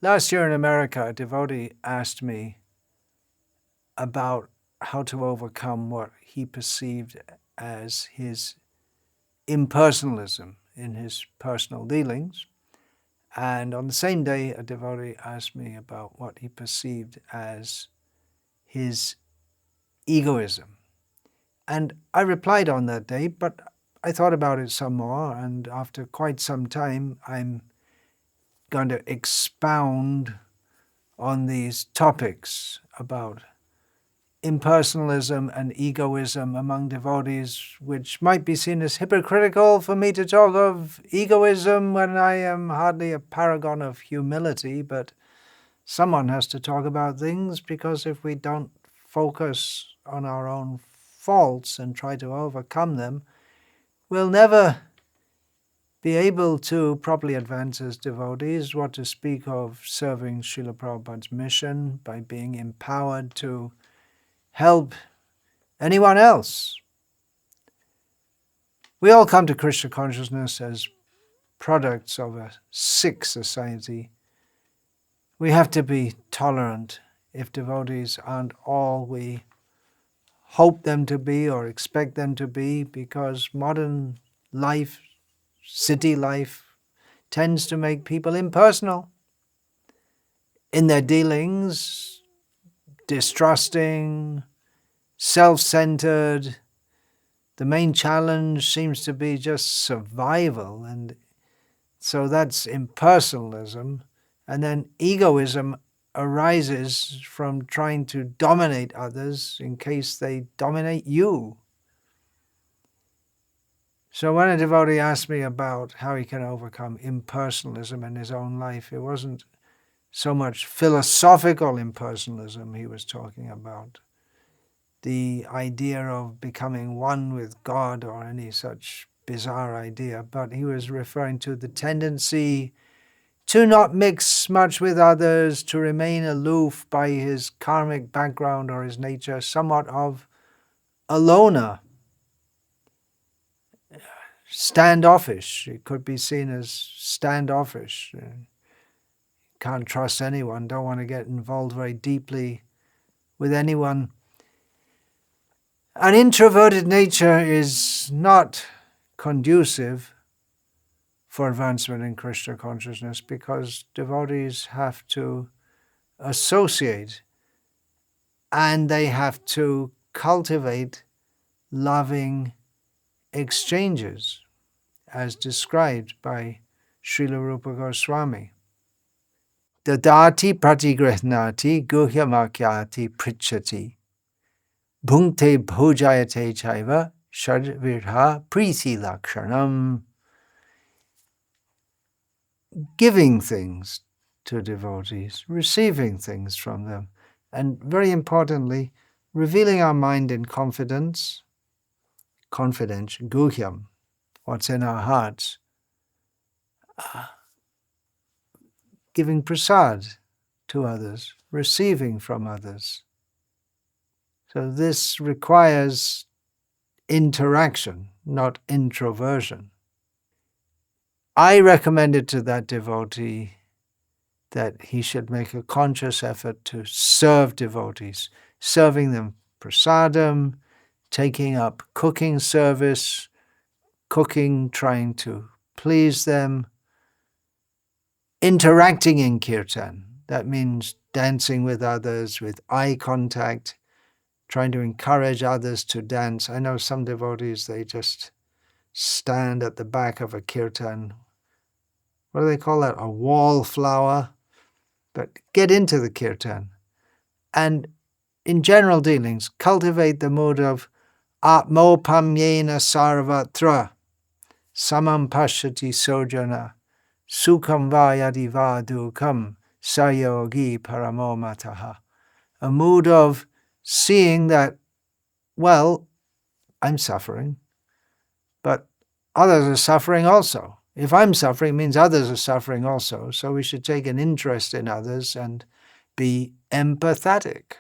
Last year in America, a devotee asked me about how to overcome what he perceived as his impersonalism in his personal dealings. And on the same day, a devotee asked me about what he perceived as his egoism. And I replied on that day, but I thought about it some more, and after quite some time, I'm going to expound on these topics about impersonalism and egoism among devotees, which might be seen as hypocritical for me to talk of egoism when I am hardly a paragon of humility, but someone has to talk about things, because if we don't focus on our own faults and try to overcome them, we'll never be able to properly advance as devotees, what to speak of serving Srila Prabhupada's mission by being empowered to help anyone else. We all come to Krishna consciousness as products of a sick society. We have to be tolerant if devotees aren't all we hope them to be or expect them to be, because modern life, city life, tends to make people impersonal in their dealings, distrusting, self-centered. The main challenge seems to be just survival, and so that's impersonalism. And then egoism arises from trying to dominate others in case they dominate you. So when a devotee asked me about how he can overcome impersonalism in his own life, it wasn't so much philosophical impersonalism he was talking about, the idea of becoming one with God or any such bizarre idea, but he was referring to the tendency to not mix much with others, to remain aloof by his karmic background or his nature, somewhat of a loner, standoffish. It could be seen as standoffish. Can't trust anyone, don't want to get involved very deeply with anyone. An introverted nature is not conducive for advancement in Krishna consciousness, because devotees have to associate and they have to cultivate loving exchanges, as described by Srila Rupa Goswami. Dadati pratigrihnati guhyamakyati prichati bhunkte bhojayate chaiva shadvirha priti lakshanam. Giving things to devotees, receiving things from them, and very importantly, revealing our mind in confidence, guhyam, what's in our hearts, giving prasad to others, receiving from others. So this requires interaction, not introversion. I recommended to that devotee that he should make a conscious effort to serve devotees, serving them prasadam, taking up cooking service, cooking, trying to please them, interacting in kirtan. That means dancing with others, with eye contact, trying to encourage others to dance. I know some devotees, they just stand at the back of a kirtan. What do they call that? A wallflower. But get into the kirtan. And in general dealings, cultivate the mood of atmopamyena sarvatra samam pashyati sojana sukham vayadi va dukam sayogi paramo mataha. A mood of seeing that, well, I'm suffering, but others are suffering also. If I'm suffering, it means others are suffering also. So we should take an interest in others and be empathetic.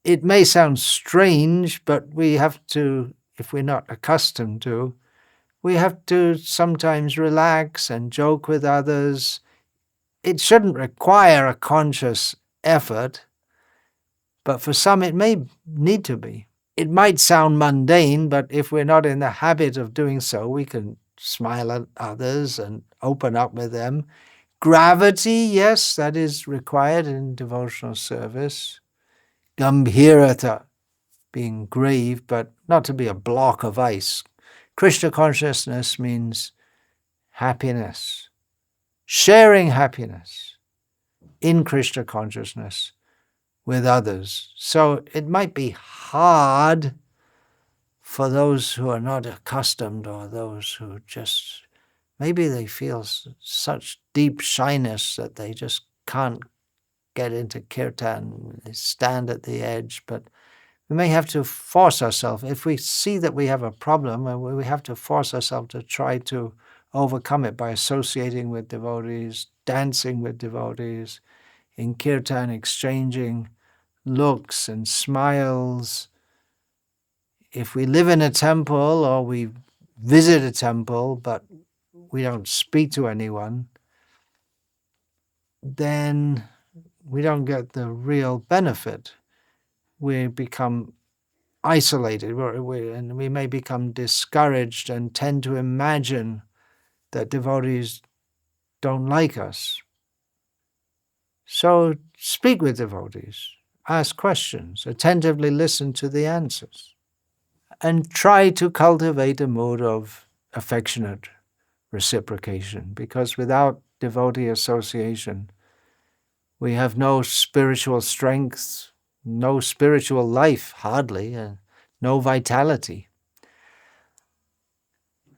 It may sound strange, but we have to, if we're not accustomed to, We have to sometimes relax and joke with others. It shouldn't require a conscious effort, but for some it may need to be. It might sound mundane, but if we're not in the habit of doing so, we can smile at others and open up with them. Gravity, yes, that is required in devotional service. Gambhirata, being grave, but not to be a block of ice. Krishna consciousness means happiness, sharing happiness in Krishna consciousness with others. So it might be hard for those who are not accustomed, or those who just, maybe they feel such deep shyness that they just can't get into kirtan, they stand at the edge, but we may have to force ourselves. If we see that we have a problem, we have to force ourselves to try to overcome it by associating with devotees, dancing with devotees, in kirtan exchanging looks and smiles. If we live in a temple or we visit a temple but we don't speak to anyone, then we don't get the real benefit. We become isolated, and we may become discouraged and tend to imagine that devotees don't like us. So speak with devotees, ask questions, attentively listen to the answers, and try to cultivate a mood of affectionate reciprocation, because without devotee association, we have no spiritual strength, no spiritual life, hardly, no vitality.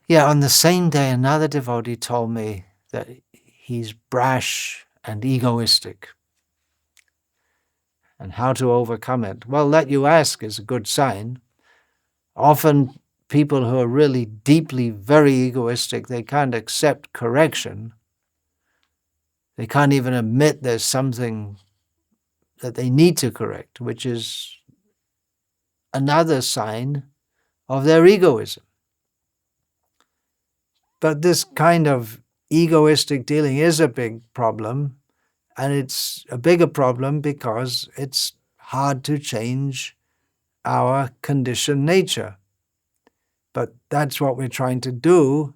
Yeah, on the same day, another devotee told me that he's brash and egoistic, and how to overcome it. Well, that you ask is a good sign. Often people who are really deeply very egoistic, they can't accept correction. They can't even admit there's something that they need to correct, which is another sign of their egoism. But this kind of egoistic dealing is a big problem, and it's a bigger problem because it's hard to change our conditioned nature. But that's what we're trying to do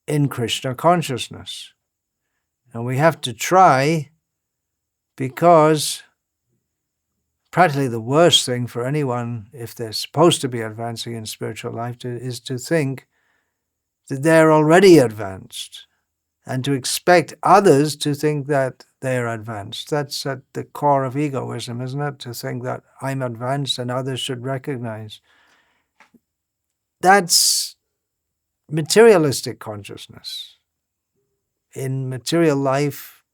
in Krishna consciousness. And we have to try, because practically the worst thing for anyone, if they're supposed to be advancing in spiritual life, is to think that they're already advanced, and to expect others to think that they're advanced. That's at the core of egoism, isn't it? To think that I'm advanced and others should recognize. That's materialistic consciousness. In material life,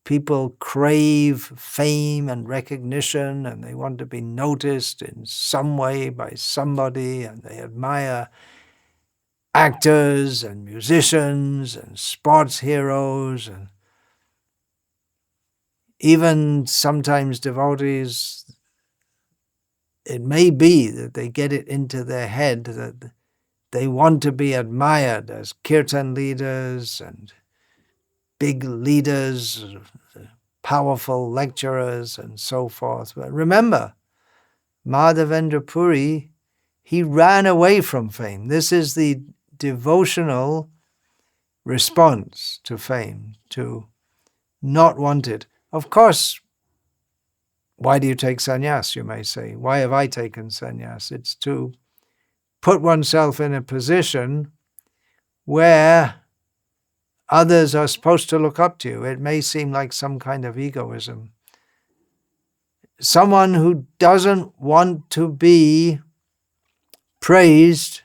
people crave fame and recognition, and they want to be noticed in some way by somebody, and they admire actors and musicians and sports heroes, and even sometimes devotees. It may be that they get it into their head that they want to be admired as kirtan leaders and big leaders, powerful lecturers and so forth. But remember, Madhavendra Puri, he ran away from fame. This is the devotional response to fame, to not want it. Of course, why do you take sannyas, you may say? Why have I taken sannyas? It's to put oneself in a position where others are supposed to look up to you. It may seem like some kind of egoism. Someone who doesn't want to be praised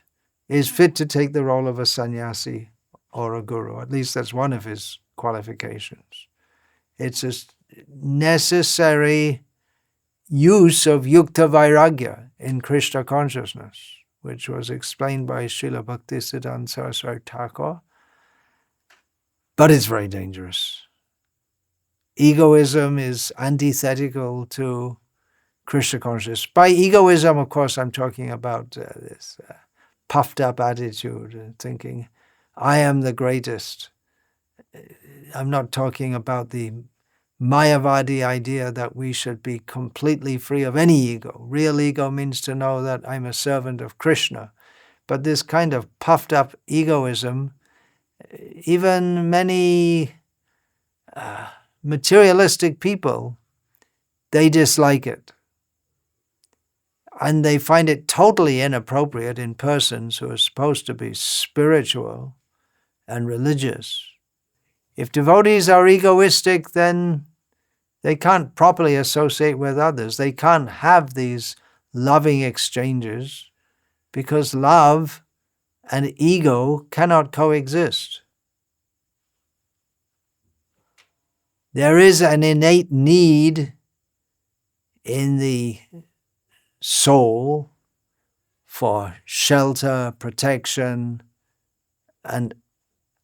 is fit to take the role of a sannyasi or a guru. At least that's one of his qualifications. It's a necessary use of yukta vairagya in Krishna consciousness, which was explained by Srila Bhaktisiddhanta Saraswati Thakur. But it's very dangerous. Egoism is antithetical to Krishna consciousness. By egoism, of course, I'm talking about this puffed up attitude, thinking, I am the greatest. I'm not talking about the Mayavadi idea that we should be completely free of any ego. Real ego means to know that I'm a servant of Krishna. But this kind of puffed up egoism, even many materialistic people, they dislike it. And they find it totally inappropriate in persons who are supposed to be spiritual and religious. If devotees are egoistic, then they can't properly associate with others. They can't have these loving exchanges because love and ego cannot coexist. There is an innate need in the soul for shelter, protection, and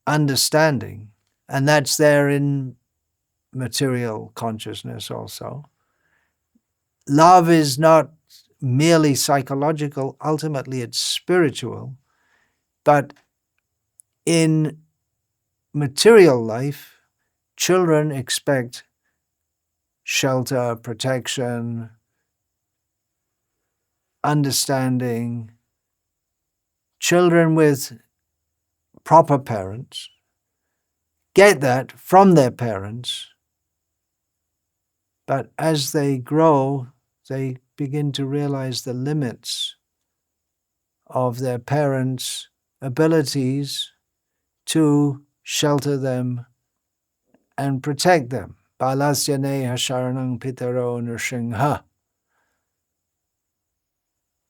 understanding. And that's there in material consciousness also. Love is not merely psychological, ultimately it's spiritual. But in material life, children expect shelter, protection, understanding. Children with proper parents get that from their parents, but as they grow, they begin to realize the limits of their parents' abilities to shelter them and protect them. Balasya neha sharanang pitaro nrshingha.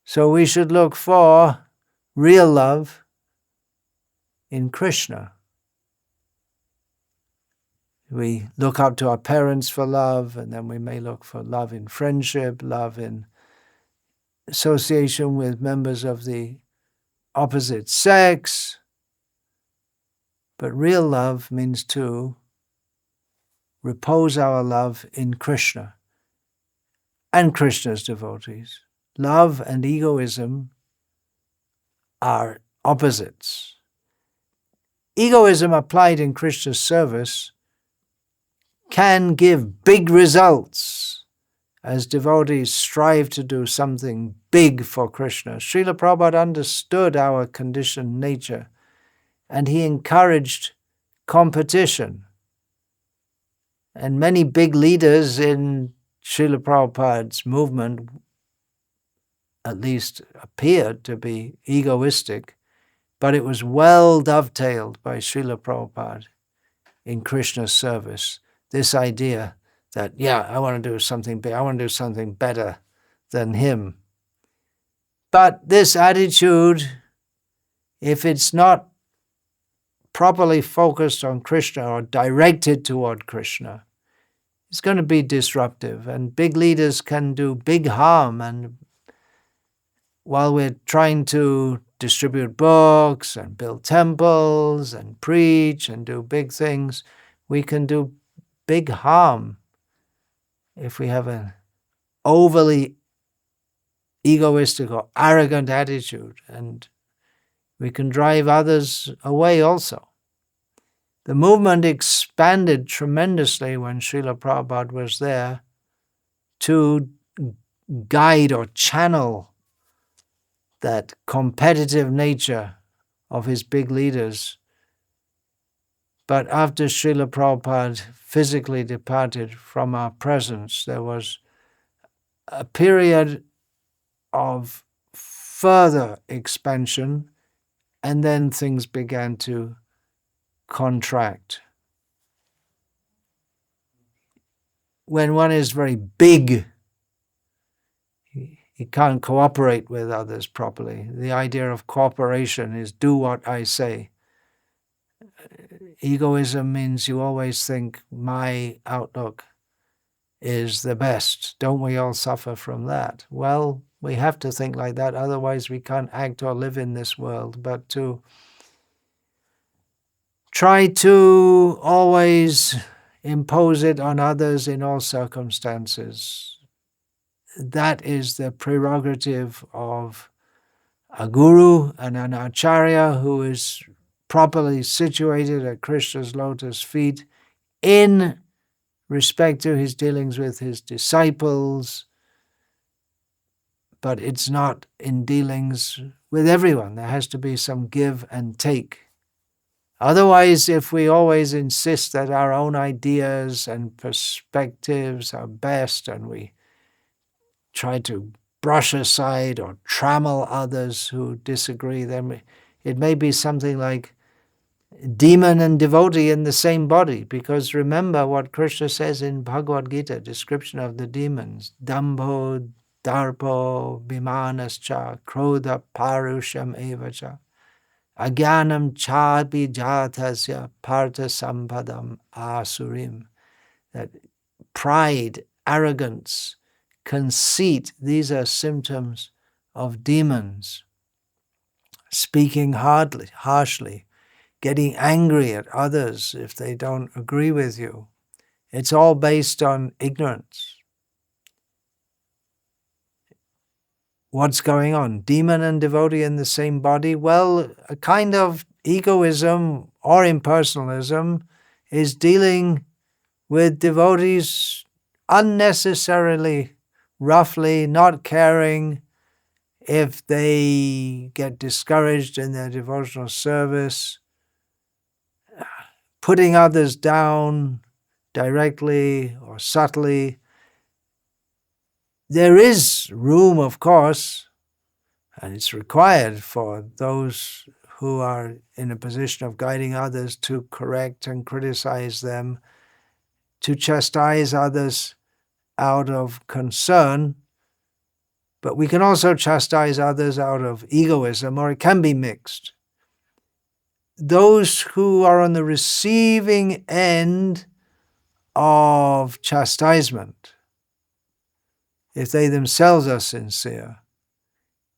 So we should look for real love in Krishna. We look up to our parents for love, and then we may look for love in friendship, love in association with members of the opposite sex. But real love means to repose our love in Krishna and Krishna's devotees. Love and egoism are opposites. Egoism applied in Krishna's service can give big results as devotees strive to do something big for Krishna. Srila Prabhupada understood our conditioned nature, and he encouraged competition. And many big leaders in Srila Prabhupada's movement at least appeared to be egoistic, but it was well dovetailed by Srila Prabhupada in Krishna's service. This idea that, I want to do something big, I want to do something better than him. But this attitude, if it's not properly focused on Krishna or directed toward Krishna, it's going to be disruptive. And big leaders can do big harm. And while we're trying to distribute books and build temples and preach and do big things, we can do big harm if we have an overly egoistic or arrogant attitude, and we can drive others away also. The movement expanded tremendously when Srila Prabhupada was there to guide or channel that competitive nature of his big leaders. But after Srila Prabhupada physically departed from our presence, there was a period of further expansion, and then things began to contract. When one is very big, he can't cooperate with others properly. The idea of cooperation is do what I say. Egoism means you always think my outlook is the best. Don't we all suffer from that? Well, we have to think like that, otherwise we can't act or live in this world. But to try to always impose it on others in all circumstances, that is the prerogative of a guru and an acharya who is properly situated at Krishna's lotus feet in respect to his dealings with his disciples, but it's not in dealings with everyone. There has to be some give and take. Otherwise, if we always insist that our own ideas and perspectives are best and we try to brush aside or trammel others who disagree, then it may be something like demon and devotee in the same body. Because remember what Krishna says in Bhagavad-gita, description of the demons, Dambho, Darpo, Vimanascha, Krodha, Parusham evacha, Agyanam chapi jatasya partha sampadam asurim. That pride, arrogance, conceit, these are symptoms of demons. Speaking harshly, getting angry at others if they don't agree with you. It's all based on ignorance. What's going on? Demon and devotee in the same body? Well, a kind of egoism or impersonalism is dealing with devotees unnecessarily, roughly, not caring if they get discouraged in their devotional service, putting others down directly or subtly. There is room, of course, and it's required for those who are in a position of guiding others to correct and criticize them, to chastise others out of concern, but we can also chastise others out of egoism, or it can be mixed. Those who are on the receiving end of chastisement, if they themselves are sincere,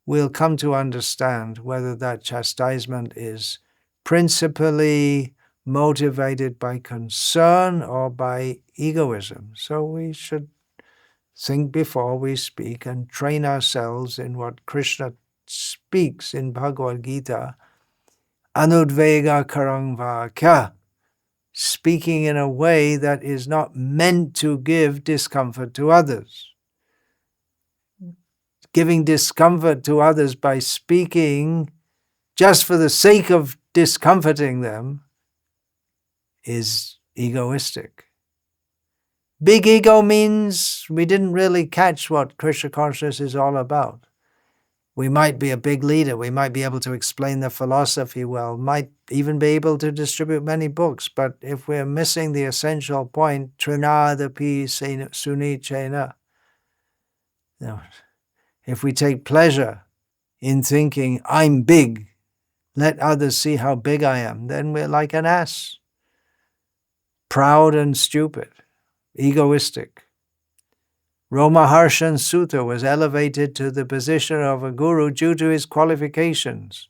will come to understand whether that chastisement is principally motivated by concern or by egoism. So we should think before we speak and train ourselves in what Krishna speaks in Bhagavad-gita, anudvega karang vakya, speaking in a way that is not meant to give discomfort to others. Giving discomfort to others by speaking just for the sake of discomforting them is egoistic. Big ego means we didn't really catch what Krishna consciousness is all about. We might be a big leader, we might be able to explain the philosophy well, might even be able to distribute many books, but if we're missing the essential point, trinadapi suni chena, if we take pleasure in thinking, I'm big, let others see how big I am, then we're like an ass. Proud and stupid, egoistic. Romaharshan Sutta was elevated to the position of a guru due to his qualifications,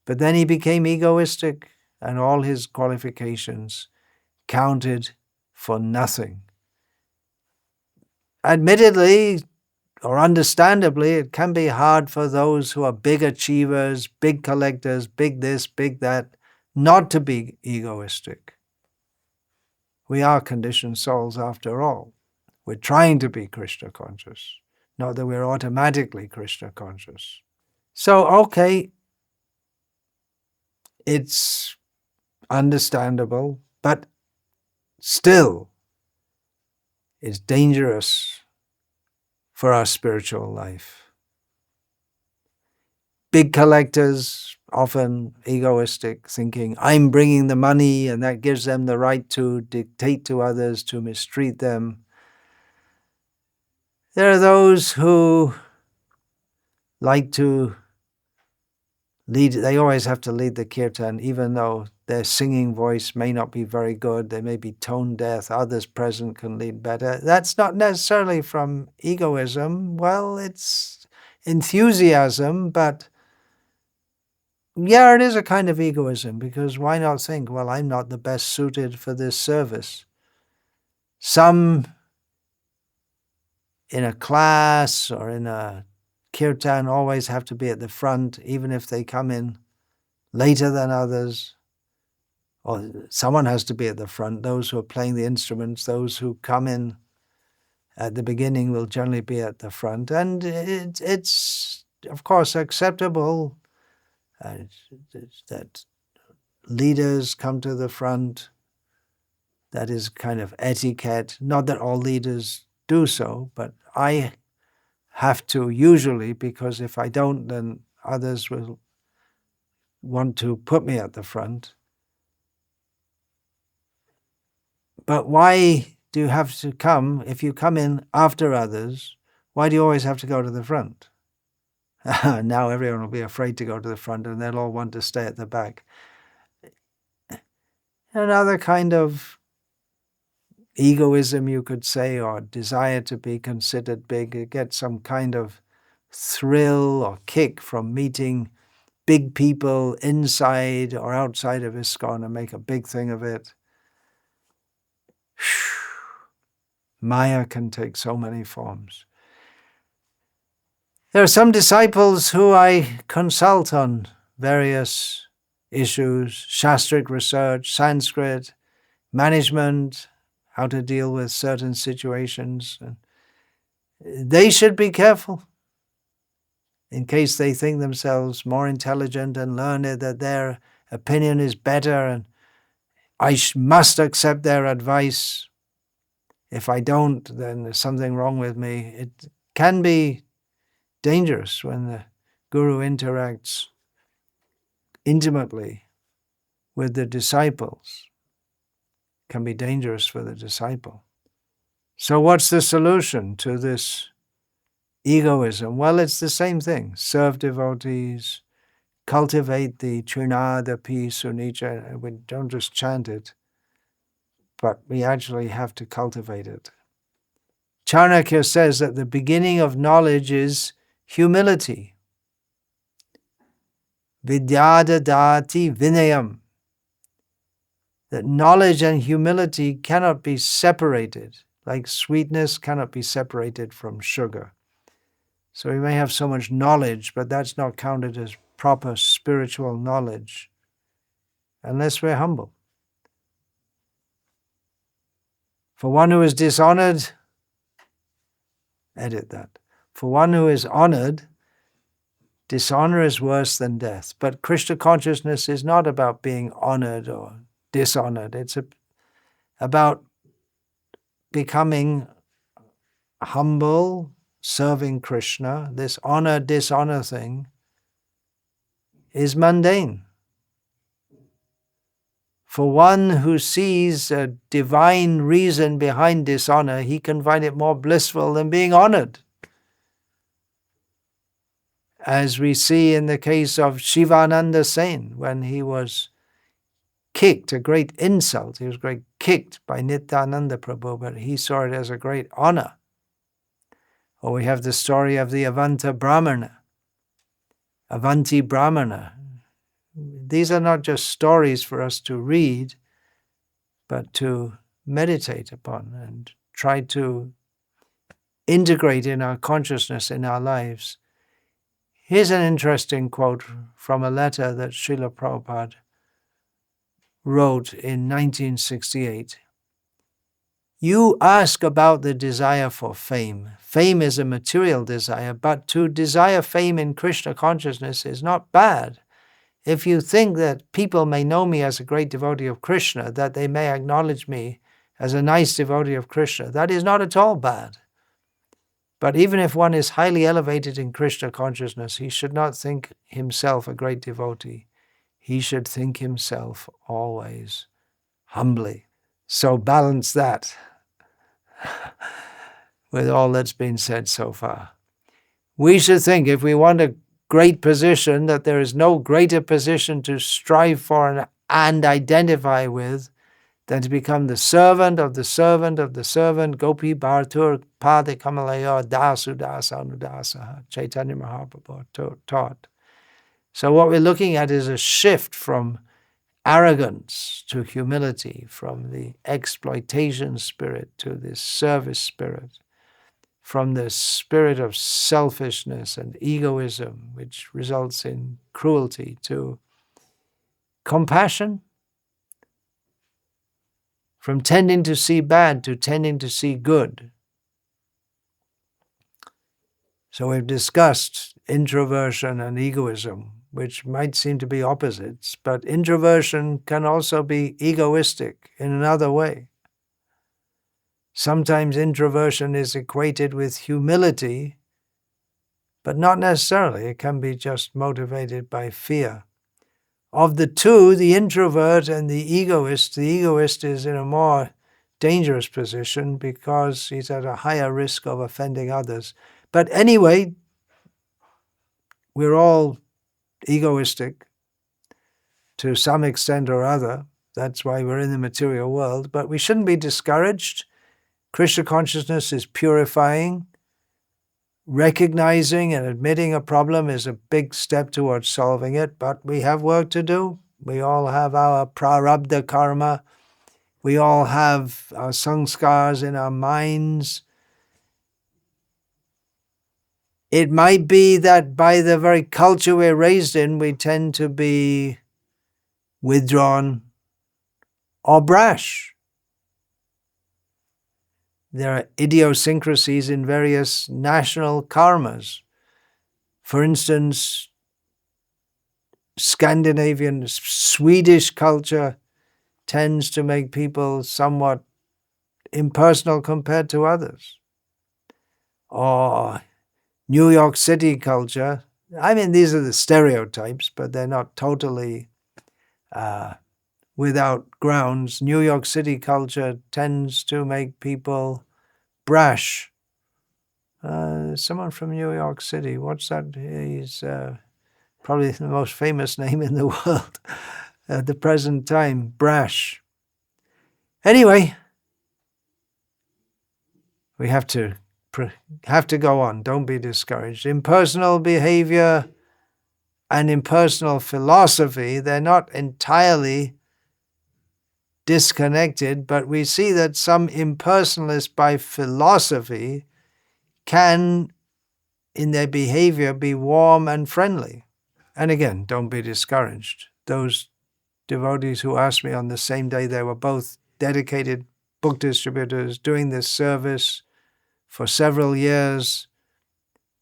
but then he became egoistic and all his qualifications counted for nothing. Admittedly, or understandably, it can be hard for those who are big achievers, big collectors, big this, big that, not to be egoistic. We are conditioned souls after all. We're trying to be Krishna conscious, not that we're automatically Krishna conscious. So, okay, it's understandable, but still, it's dangerous for our spiritual life. Big collectors, often egoistic, thinking, I'm bringing the money, and that gives them the right to dictate to others, to mistreat them. There are those who like to lead, they always have to lead the kirtan, even though their singing voice may not be very good, they may be tone deaf, others present can lead better. That's not necessarily from egoism. Well, it's enthusiasm, but yeah, it is a kind of egoism, because why not think, well, I'm not the best suited for this service. Some in a class or in a kirtan always have to be at the front, even if they come in later than others. Or someone has to be at the front. Those who are playing the instruments, those who come in at the beginning will generally be at the front. And it's of course, acceptable that leaders come to the front. That is kind of etiquette. Not that all leaders do so, but I have to usually, because if I don't, then others will want to put me at the front. But why do you have to come, if you come in after others, why do you always have to go to the front? Now everyone will be afraid to go to the front and they'll all want to stay at the back. Another kind of egoism, you could say, or desire to be considered big. You get some kind of thrill or kick from meeting big people inside or outside of ISKCON and make a big thing of it. Maya can take so many forms. There are some disciples who I consult on various issues, Shastric research, Sanskrit, management, how to deal with certain situations. They should be careful in case they think themselves more intelligent and learned, that their opinion is better and I must accept their advice. If I don't, then there's something wrong with me. It can be dangerous when the guru interacts intimately with the disciples. It can be dangerous for the disciple. So what's the solution to this egoism? Well, it's the same thing. Serve devotees, cultivate the Trinada peace, Unicca. We don't just chant it, but we actually have to cultivate it. Chanakya says that the beginning of knowledge is humility. Vidyadadati vinayam. That knowledge and humility cannot be separated, like sweetness cannot be separated from sugar. So we may have so much knowledge, but that's not counted as proper spiritual knowledge unless we're humble. For one who is dishonored, edit that. For one who is honored, dishonor is worse than death. But Krishna consciousness is not about being honored or dishonored. It's about becoming humble, serving Krishna. This honor-dishonor thing is mundane. For one who sees a divine reason behind dishonor, he can find it more blissful than being honored. As we see in the case of Shivananda Sen, when he was kicked, a great insult. He was kicked by Nityananda Prabhu, but he saw it as a great honor. Or we have the story of the Avanti Brahmana. These are not just stories for us to read, but to meditate upon and try to integrate in our consciousness, in our lives. Here's an interesting quote from a letter that Srila Prabhupada wrote in 1968. You ask about the desire for fame. Fame is a material desire, but to desire fame in Krishna consciousness is not bad. If you think that people may know me as a great devotee of Krishna, that they may acknowledge me as a nice devotee of Krishna, that is not at all bad. But even if one is highly elevated in Krishna consciousness, he should not think himself a great devotee. He should think himself always humbly. So balance that with all that's been said so far. We should think, if we want a great position, that there is no greater position to strive for and identify with than to become the servant of the servant of the servant, Gopi Bhartur Pada Kamalaya Dasu Dasa Anudasa, Chaitanya Mahaprabhu taught. So what we're looking at is a shift from arrogance to humility, from the exploitation spirit to this service spirit. from the spirit of selfishness and egoism, which results in cruelty, to compassion, from tending to see bad to tending to see good. So we've discussed introversion and egoism, which might seem to be opposites, but introversion can also be egoistic in another way. Sometimes introversion is equated with humility, but not necessarily. It can be just motivated by fear. Of the two, the introvert and the egoist is in a more dangerous position because he's at a higher risk of offending others. But anyway, we're all egoistic to some extent or other. That's why we're in the material world. But we shouldn't be discouraged. Krishna consciousness is purifying. Recognizing and admitting a problem is a big step towards solving it, but we have work to do. We all have our prarabdha karma. We all have our sanskars in our minds. It might be that by the very culture we're raised in, we tend to be withdrawn or brash. There are idiosyncrasies in various national karmas. For instance, Scandinavian, Swedish culture tends to make people somewhat impersonal compared to others. Or New York City culture, I mean, these are the stereotypes, but they're not totally without grounds. New York City culture tends to make people brash. Someone from New York City, what's that? He's probably the most famous name in the world at the present time, brash. Anyway, we have to go on. Don't be discouraged. Impersonal behavior and impersonal philosophy, they're not entirely disconnected, but we see that some impersonalists by philosophy can, in their behavior, be warm and friendly. And again, don't be discouraged. Those devotees who asked me on the same day, they were both dedicated book distributors doing this service for several years.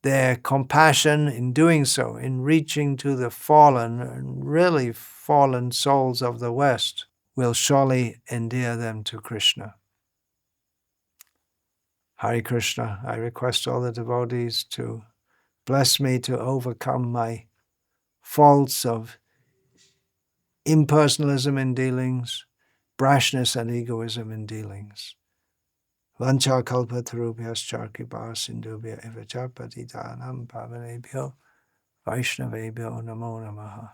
Their compassion in doing so, in reaching to the fallen and really fallen souls of the West, will surely endear them to Krishna. Hare Krishna, I request all the devotees to bless me to overcome my faults of impersonalism in dealings, brashness and egoism in dealings. Vancha kalpatarubhyascha kripa sindhubhya eva cha patitanam pavanebhyo Vaishnavebhyo namo namaha.